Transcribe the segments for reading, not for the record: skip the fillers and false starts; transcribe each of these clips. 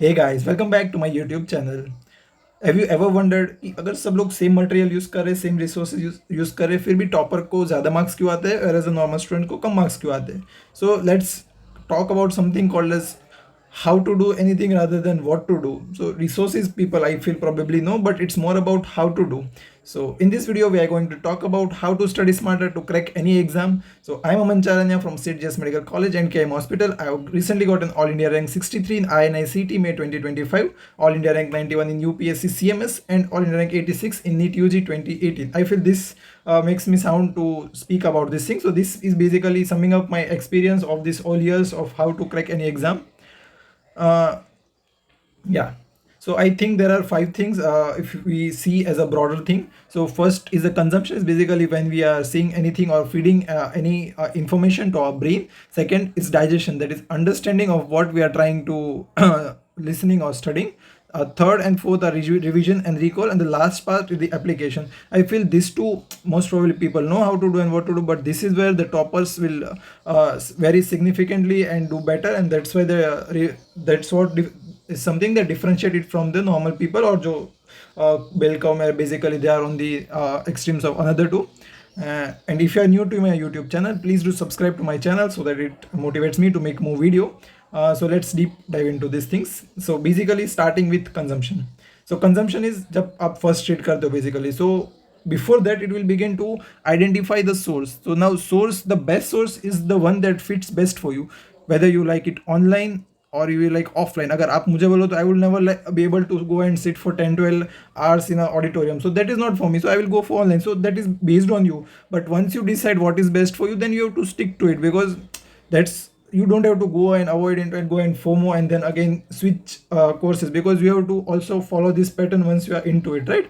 Hey guys, welcome back to my YouTube channel. Have you ever wondered कि अगर सब लोग सेम मटेरियल यूज करे, सेम रिसोर्सेज यूज करे, फिर भी टॉपर को ज्यादा मार्क्स क्यों आते हैं और एज अ नॉर्मल स्टूडेंट को कम मार्क्स क्यों आते हैं? So let's talk about something called as how to do anything rather than what to do. So resources people I feel probably know, but it's more about how to do. So in this video we are going to talk about how to study smarter to crack any exam. So I'm Aman Charanya from St. J.S. Medical College and KM Hospital. I have recently got an All India rank 63 in INI CT May 2025, All India rank 91 in UPSC CMS, and All India rank 86 in NEET UG 2018. I feel this makes me sound to speak about this thing. So this is basically summing up my experience of this all years of how to crack any exam. uh, yeah. So I think there are five things if we see as a broader thing. So first is the consumption, is basically when we are seeing anything or feeding any information to our brain. Second is digestion, that is understanding of what we are trying to listening or studying. Third and fourth are revision and recall, and the last part is the application. I feel these two most probably people know how to do and what to do, but this is where the toppers will vary significantly and do better, and that's why that's what is something that differentiate it from the normal people, or jo bell cow mein basically they are on the extremes of another two. And if you are new to my YouTube channel, please do subscribe to my channel so that it motivates me to make more video. So let's deep dive into these things. So basically starting with consumption. So consumption is जब आप first read करते हो basically. So before that it will begin to identify the source. So now source, the best source is the one that fits best for you, whether you like it online or you will like offline. अगर आप मुझे बोलो तो I will never be able to go and sit for 10-12 hours in an auditorium, so that is not for me, so I will go for online. So that is based on you, but once you decide what is best for you, then you have to stick to it, because that's, you don't have to go and avoid it and go and FOMO and then again switch courses, because you have to also follow this pattern once you are into it, right?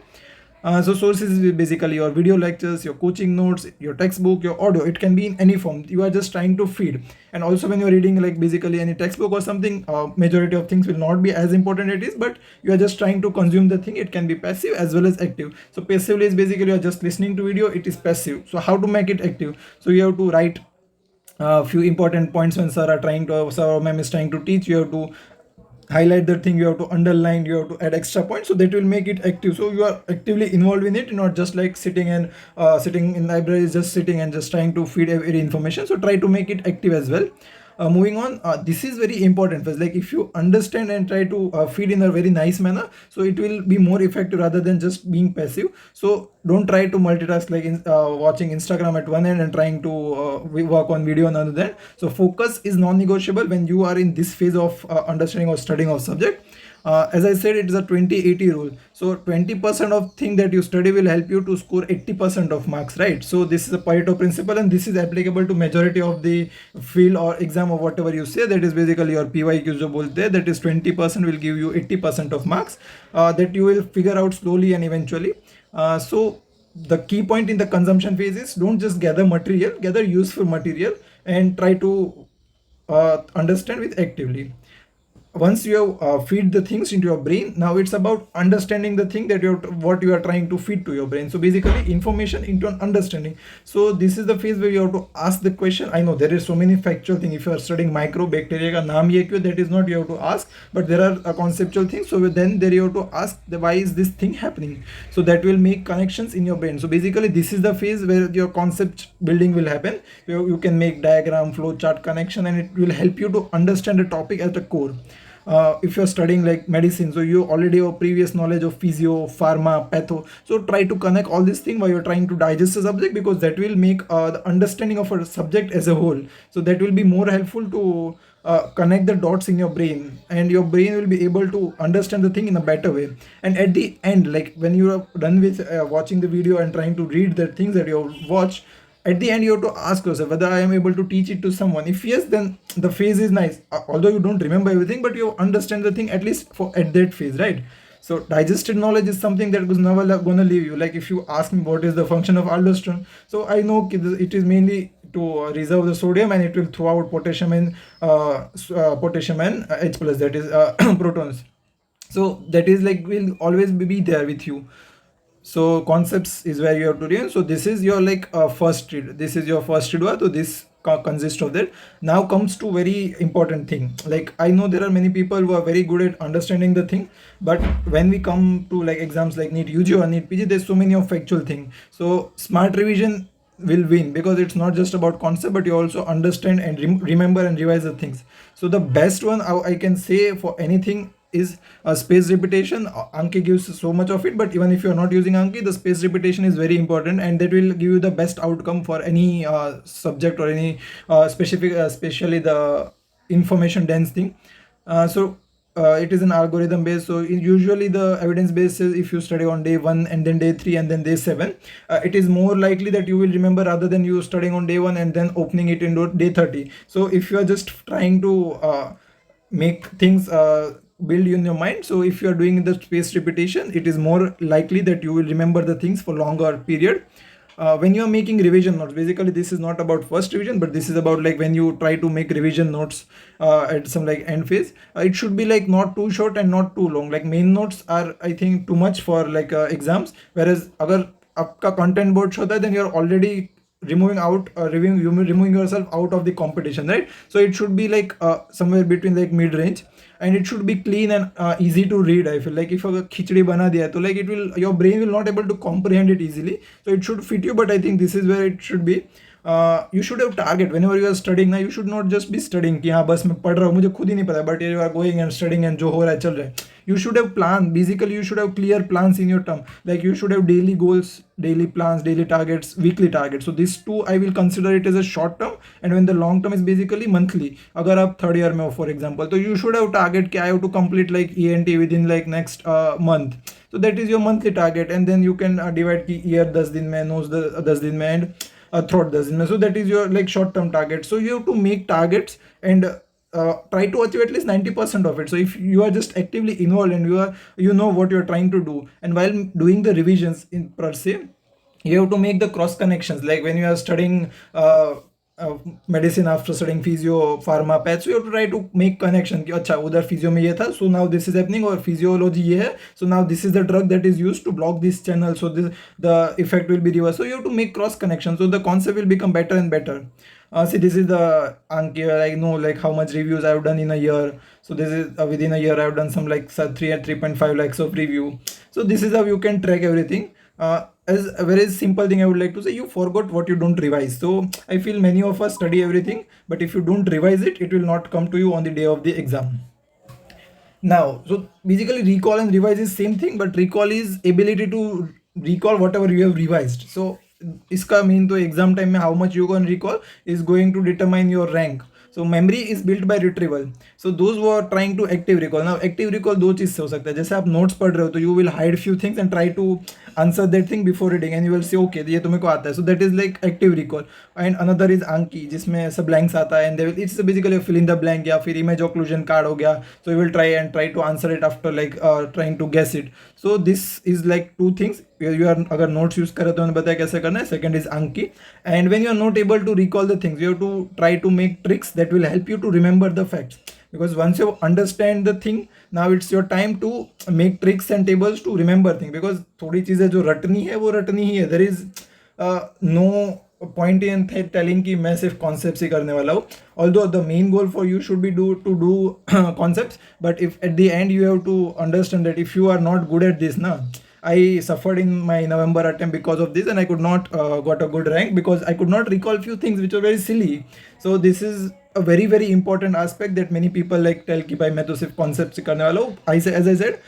So sources is basically your video lectures, your coaching notes, your textbook, your audio. It can be in any form. You are just trying to feed. And also when you're reading like basically any textbook or something, majority of things will not be as important it is, but you are just trying to consume the thing. It can be passive as well as active. So passively is basically you are just listening to video. It is passive. So how to make it active? So you have to write a few important points when sir or ma'am is trying to teach. You have to highlight that thing, you have to underline, you have to add extra points, so that will make it active. So you are actively involved in it, not just like sitting and sitting in libraries, just sitting and just trying to feed every information. So try to make it active as well. Moving on, this is very important first, like if you understand and try to feed in a very nice manner, so it will be more effective rather than just being passive. So don't try to multitask like watching Instagram at one end and trying to work on video on another end. So focus is non-negotiable when you are in this phase of understanding or studying of subject. As I said, it is a 20-80 rule. So 20% of thing that you study will help you to score 80% of marks, right? So this is a Pareto principle, and this is applicable to majority of the field or exam or whatever you say. That is basically your PYQ जो बोलते हैं, that is 20% will give you 80% of marks that you will figure out slowly and eventually. So the key point in the consumption phase is don't just gather material, gather useful material and try to understand with actively. Once you have feed the things into your brain, now it's about understanding the thing that what you are trying to feed to your brain. So basically information into an understanding. So this is the phase where you have to ask the question. I know there is so many factual things. If you are studying microbacteria ka naam ye kyun, that is not you have to ask, but there are conceptual things. So then there you have to ask why is this thing happening, so that will make connections in your brain. So basically this is the phase where your concept building will happen. You can make diagram, flow chart, connection, and it will help you to understand the topic at the core. If you're studying like medicine, so you already have previous knowledge of physio, pharma, patho, so try to connect all these things while you're trying to digest the subject, because that will make the understanding of a subject as a whole. So that will be more helpful to connect the dots in your brain, and your brain will be able to understand the thing in a better way. And at the end, like when you are done with watching the video and trying to read the things that you watch, at the end you have to ask yourself whether I am able to teach it to someone. If yes, then the phase is nice. Although you don't remember everything, but you understand the thing at least for at that phase, right? So digested knowledge is something that was never gonna leave you. Like if you ask me what is the function of aldosterone, so I know it is mainly to reserve the sodium, and it will throw out potassium and H plus, that is protons. So that is like will always be there with you. So concepts is where you have to read. So this is your like first read, this is your first read. So this consist of that. Now comes to very important thing. Like I know there are many people who are very good at understanding the thing, but when we come to like exams like NEET UG or NEET PG, there's so many of factual thing. So smart revision will win because it's not just about concept, but you also understand and remember and revise the things. So the best one I can say for anything is space repetition. Anki gives so much of it, but even if you're not using Anki, the space repetition is very important, and that will give you the best outcome for any subject or any specific, especially the information dense thing. It is an algorithm based. So usually the evidence base says if you study on day 1 and then day 3 and then day 7, it is more likely that you will remember rather than you studying on day 1 and then opening it in day 30. So if you are just trying to make things build in your mind, so if you are doing the spaced repetition, it is more likely that you will remember the things for longer period. When you are making revision notes, basically this is not about first revision, but this is about like when you try to make revision notes at some like end phase, it should be like not too short and not too long. Like main notes are I think too much for like exams, whereas अगर आपका content board होता है, then you're already removing yourself out of the competition, right? So it should be like somewhere between like mid range, and it should be clean and easy to read. I feel like if a khichdi bana diya hai, तो like it will, your brain will not able to comprehend it easily, so it should fit you. But I think this is where it should be. You should have target whenever you are studying. Now you should not just be studying कि हाँ बस मैं पढ़ रहा हूँ, मुझे खुद ही नहीं पता, but you are going and studying and जो हो रहा है चल रहा है. You should have plan. Basically you should have clear plans in your term. Like you should have daily goals, daily plans, daily targets, weekly targets. So these two I will consider it as a short term, and when the long term is basically monthly. अगर आप third year में हो for example, तो you should have target कि I have to complete like ENT within like next month. So that is your monthly target, and then you can divide कि year 10 दिन में, nose 10 दिन में, and throat 10 दिन में. So that is your like short term target. So you have to make targets and try to achieve at least 90% of it. So if you are just actively involved and you know what you're trying to do, and while doing the revisions in per se, you have to make the cross connections. Like when you are studying medicine, after studying physio, pharma, path, so you have to try to make connection कि अच्छा उधर physio में ये था, so now this is happening, और physiology ये है, so now this is the drug that is used to block this channel, so this the effect will be reversed. So you have to make cross connection, so the concept will become better and better. See, this is the Anki. I know like how much reviews I've done in a year. So this is within a year I've done some like 3.5 lakhs of review. So this is how you can track everything. As a very simple thing I would like to say, you forgot what you don't revise. So I feel many of us study everything, but if you don't revise it, it will not come to you on the day of the exam. Now, so basically recall and revise is same thing, but recall is ability to recall whatever you have revised. So इसका mean तो exam time में how much you can recall is going to determine your rank. So memory is built by retrieval. So those who are trying to active recall, now active recall दो चीज से हो सकता है. जैसे आप notes पढ़ रहे हो तो you will hide few things and try to answer that thing before reading, and you will say okay ये तो मेरे को आता है. So that is like active recall. And another is Anki, जिसमें ऐसा blanks आता है, and they will, it's basically a fill in the blank, या फिर image occlusion card हो गया. So you will try to answer it after like trying to guess it. So this is like two things. You are अगर notes use करे तो मैंने बताया कैसे करना है. Second is Anki, and when you are not able to recall the things, you have to try to make tricks that will help you to remember the facts. Because once you understand the thing, now it's your time to make tricks and tables to remember things. Because थोड़ी चीजें जो रटनी है वो रटनी ही है. There is no point in telling कि मैं सिर्फ concepts ही करने वाला हूँ. Although the main goal for you should be to do concepts, but if at the end you have to understand that if you are not good at this, na, I suffered in my November attempt because of this, and I could not got a good rank because I could not recall few things which were very silly. So this is a very very important aspect that many people like tell कि भाई मैं तो सिर्फ concepts ही करने वाला हूँ. As I said,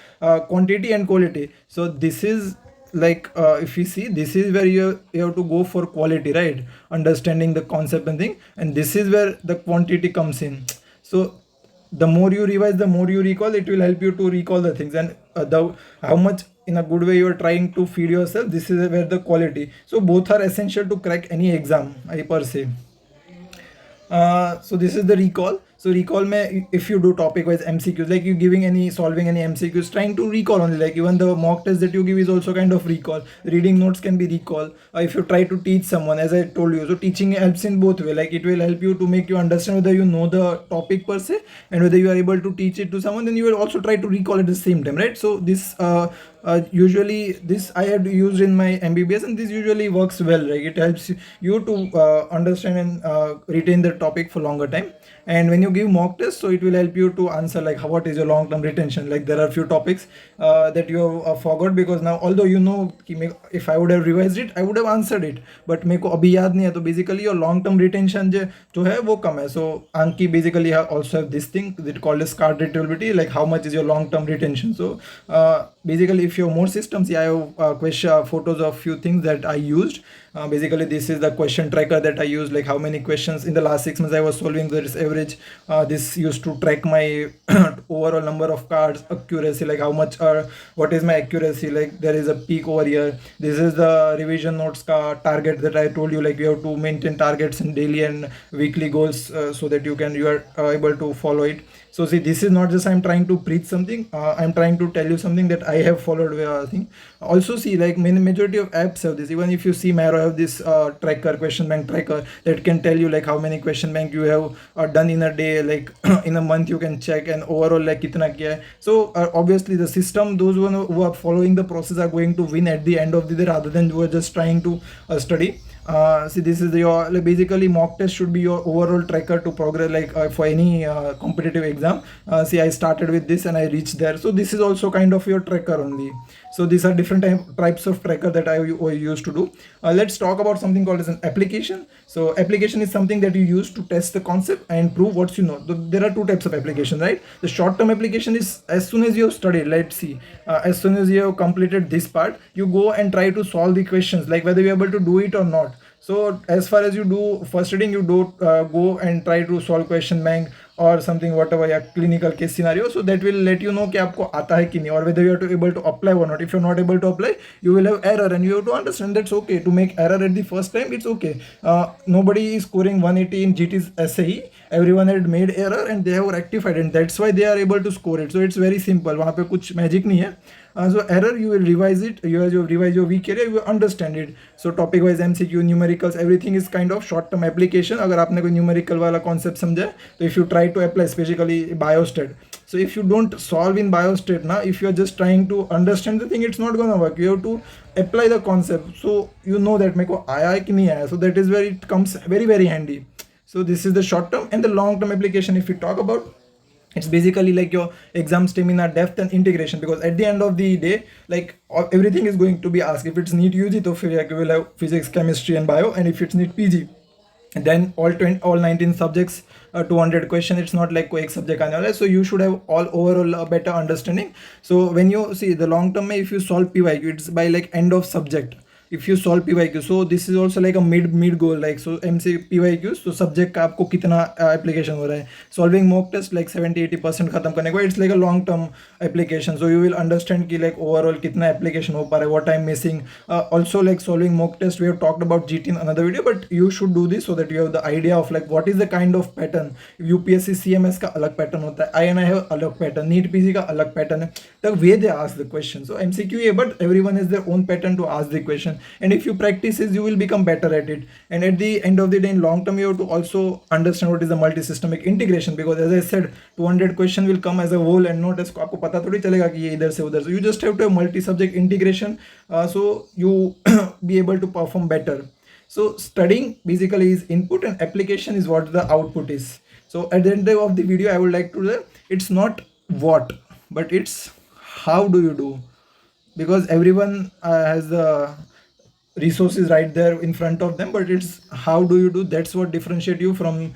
quantity and quality. So this is like if you see, this is where you have to go for quality, right? Understanding the concept and thing, and this is where the quantity comes in. So the more you revise, the more you recall, it will help you to recall the things, and the how much in a good way you are trying to feed yourself, this is where the quality. So both are essential to crack any exam, I per se. So this is the recall. So recall mein, if you do topic wise MCQs, like you giving any solving any MCQs, trying to recall only, like even the mock test that you give is also kind of recall. Reading notes can be recall. If you try to teach someone, as I told you, so teaching helps in both way. Like it will help you to make you understand whether you know the topic per se, and whether you are able to teach it to someone, then you will also try to recall at the same time, right? So this usually this I had used in my MBBS, and this usually works well. Right, it helps you to understand and retain the topic for longer time. And when you give mock test, so it will help you to answer like what is your long term retention. Like there are few topics that you have forgot, because now although you know if I would have revised it I would have answered it, but मेरे को अभी याद नहीं है, तो basically your long term retention जो है वो कम है. So Anki basically also have this thing that called as card retrievability, like how much is your long term retention. So basically if you have more systems, yeah, I have question photos of few things that I used. Basically this is the question tracker that I used, like how many questions in the last 6 months I was solving. There is average. This used to track my overall number of cards, accuracy, like how much or what is my accuracy, like there is a peak over here. This is the revision notes ka target that I told you, like you have to maintain targets in daily and weekly goals, so that you are able to follow it. So see, this is not just I'm trying to preach something. I'm trying to tell you something that I have followed where I think. Also see, like majority of apps have this. Even if you see Marrow have this tracker, question bank tracker, that can tell you like how many question bank you have done in a day, like in a month you can check, and overall like kitna kiya hai. So obviously the system, those who are following the process are going to win at the end of the day, rather than who are just trying to study. See, this is your like basically mock test should be your overall tracker to progress, like for any competitive exam. See, I started with this and I reached there, so this is also kind of your tracker only. So these are different types of tracker that I used to do. Let's talk about something called as an application. So application is something that you use to test the concept and prove what you know. There are two types of application, right? The short term application is as soon as you have studied, let's see, as soon as you have completed this part, you go and try to solve the questions, like whether you're able to do it or not. So as far as you do first reading, you don't go and try to solve question bank or something, whatever, या clinical case scenario. So that will let you know कि आपको आता है कि नहीं, or whether you are able to apply or not. If you're not able to apply, you will have error, and you have to understand that's okay. To make error at the first time, it's okay. Nobody is scoring 180 in GT's SAE. Everyone had made error and they have rectified, and that's why they are able to score it. So it's very simple. वहाँ पे कुछ magic नहीं है. So error, you will revise it. You revise your weak area, you will understand it. So topic wise MCQ, numericals, everything is kind of short term application. अगर आपने कोई numerical वाला concept समझा है, तो if you try to apply, especially biostat. So if you don't solve in biostat now, if you are just trying to understand the thing, it's not gonna work. You have to apply the concept, so you know that मेरे को आया है कि नहीं आया. So that is where it comes very handy. So this is the short term. And the long term application, if we talk about, it's basically like your exam stamina, depth and integration, because at the end of the day, like everything is going to be asked. If it's NEET UG, तो फिर you will have physics, chemistry and bio. And if it's NEET PG, then all 19 subjects, 200 question. It's not like कोई एक subject आने वाला है. So you should have all overall a better understanding. So when you see the long term में, if you solve PYQ, it's by like end of subject. If you solve PYQ, so this is also like a mid goal, like so MC PYQ, so subject का आपको कितना application हो रहा है. Solving mock test like 70-80% खत्म करने को, it's like a long term application. So you will understand कि like overall कितना application हो पा रहा है, what I'm missing. Also like solving mock test, we have talked about GT in another video, but you should do this so that you have the idea of like what is the kind of pattern. UPSC CMS का अलग pattern होता है, INI have अलग pattern, NEET PG का अलग pattern है. The way they ask the question, so MCQ है, but everyone has their own pattern to ask the question. And if you practice this, you will become better at it. And at the end of the day, in long term, you have to also understand what is the multi-systemic integration, because as I said, 200 question will come as a whole and not as आपको पता थोड़ी चलेगा कि ये इधर से उधर. So you just have to have multi-subject integration, so you be able to perform better. So studying basically is input and application is what the output is. So at the end of the video, I would like to say it's not what, but it's how do you do, because everyone has the resources right there in front of them, but it's how do you do, that's what differentiate you from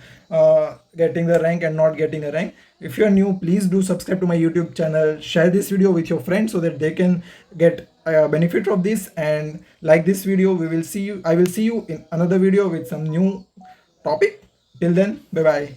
getting the rank and not getting a rank. If you're new, please do subscribe to my YouTube channel, share this video with your friends so that they can get benefit of this, and like this video. I will see you in another video with some new topic. Till then, bye bye.